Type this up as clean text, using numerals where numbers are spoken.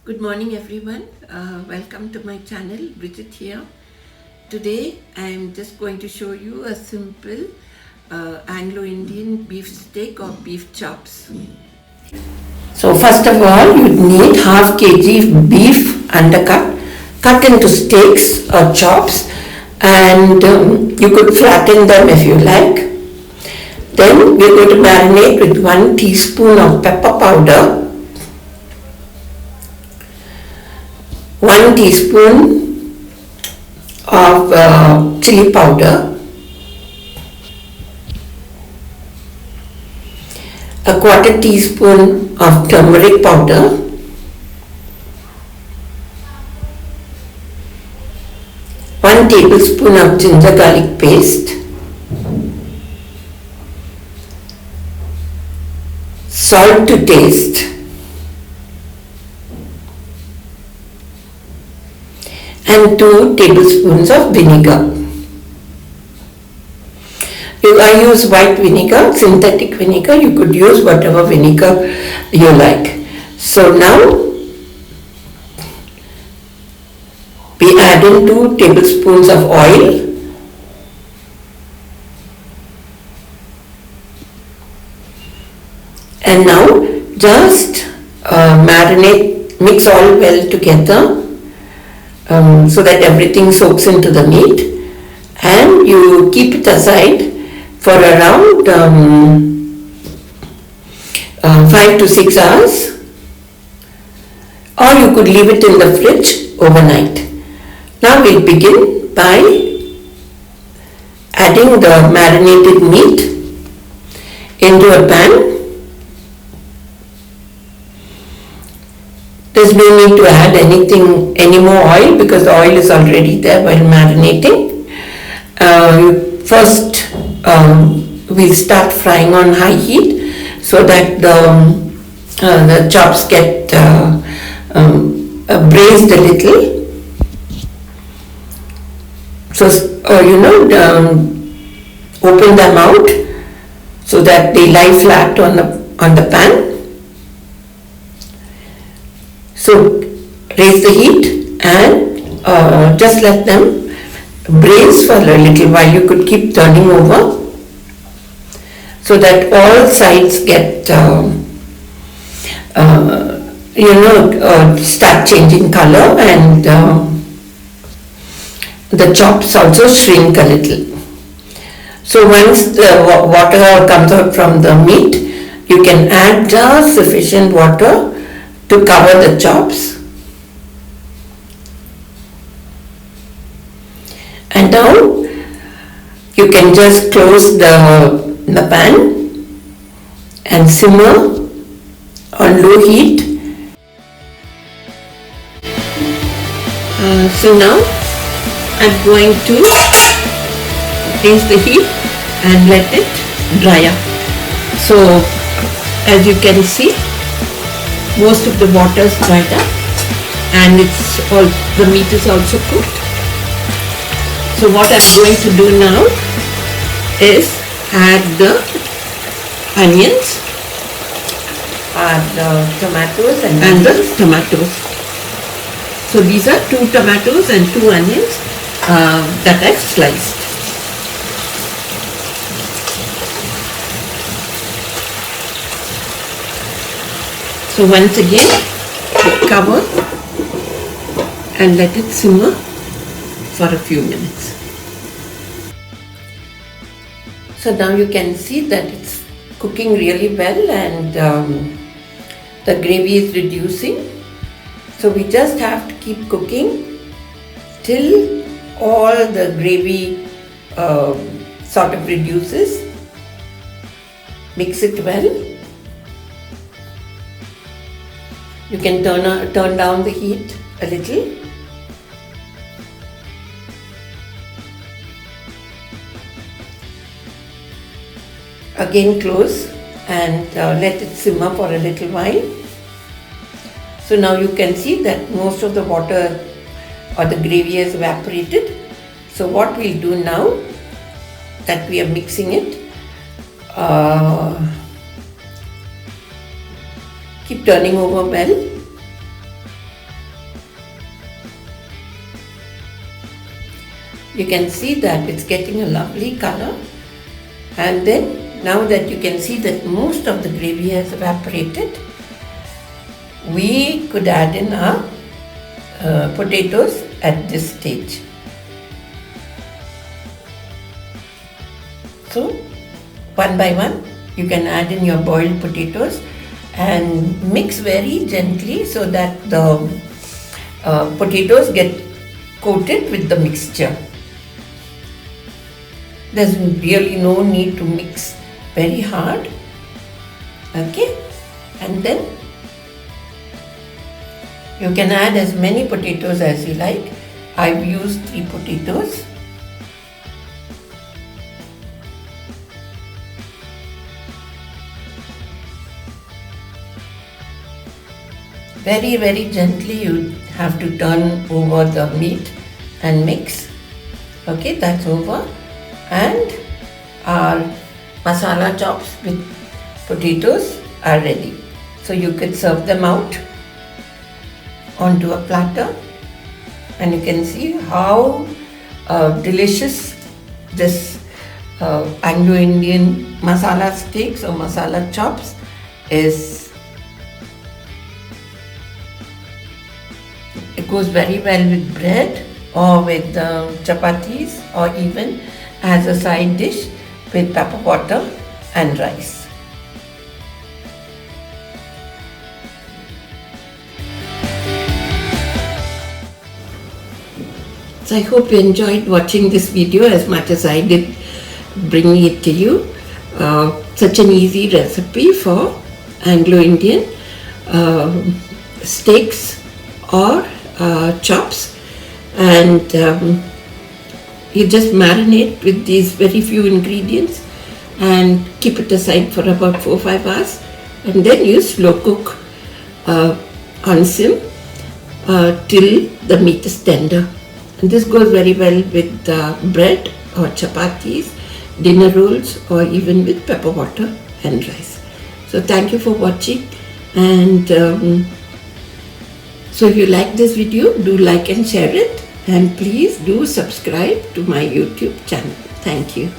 Good morning everyone. Welcome to my channel. Bridget here. Today I am just going to show you a simple Anglo-Indian beef steak or beef chops. So first of all you need half kg beef undercut, cut into steaks or chops, and you could flatten them if you like. Then we're going to marinate with 1 teaspoon of pepper powder, 1 teaspoon of chilli powder, a quarter teaspoon of turmeric powder, 1 tablespoon of ginger garlic paste, salt to taste, and 2 tablespoons of vinegar. I use white vinegar, synthetic vinegar. You could use whatever vinegar you like. So now we add in 2 tablespoons of oil, and now just marinate, mix all well together. So that everything soaks into the meat, and you keep it aside for around 5 to 6 hours, or you could leave it in the fridge overnight. Now we'll begin by adding the marinated meat into a pan. There's no need to add any more oil because the oil is already there while marinating. First, we'll start frying on high heat so that the chops get braised a little. So, open them out so that they lie flat on the pan. So raise the heat and just let them braise for a little while. You could keep turning over so that all sides get start changing color, and the chops also shrink a little. So once the water comes out from the meat, you can add just sufficient water to cover the chops. And now you can just close the pan and simmer on low heat. So now I'm going to raise the heat and let it dry up. So as you can see, most of the water is dried up and the meat is also cooked. So what I'm going to do now is add the onions, the tomatoes and the tomatoes. So these are 2 tomatoes and 2 onions that I've sliced. So once again, cover and let it simmer for a few minutes. So now you can see that it's cooking really well, and the gravy is reducing. So we just have to keep cooking till all the gravy sort of reduces. Mix it well. You can turn down the heat a little. Again close and let it simmer for a little while. So now you can see that most of the water or the gravy has evaporated. So what we'll do now, that we are mixing it, keep turning over well. You can see that it's getting a lovely color. And then now that you can see that most of the gravy has evaporated, we could add in our potatoes at this stage. So one by one you can add in your boiled potatoes and mix very gently so that the potatoes get coated with the mixture. There's really no need to mix very hard. Okay, and then you can add as many potatoes as you like. I've used 3 potatoes. Very, very gently you have to turn over the meat and mix. Okay, that's over. And our masala chops with potatoes are ready. So you could serve them out onto a platter, and you can see how delicious this Anglo-Indian masala steaks or masala chops is. It goes very well with bread or with chapattis, or even as a side dish with pepperwater and rice. So I hope you enjoyed watching this video as much as I did bringing it to you. Such an easy recipe for Anglo-Indian steaks or chops, and you just marinate with these very few ingredients and keep it aside for about 4-5 hours, and then you slow cook on sim till the meat is tender. And this goes very well with bread or chapattis, dinner rolls, or even with pepperwater and rice. So thank you for watching, and so if you like this video, do like and share it, and please do subscribe to my YouTube channel. Thank you.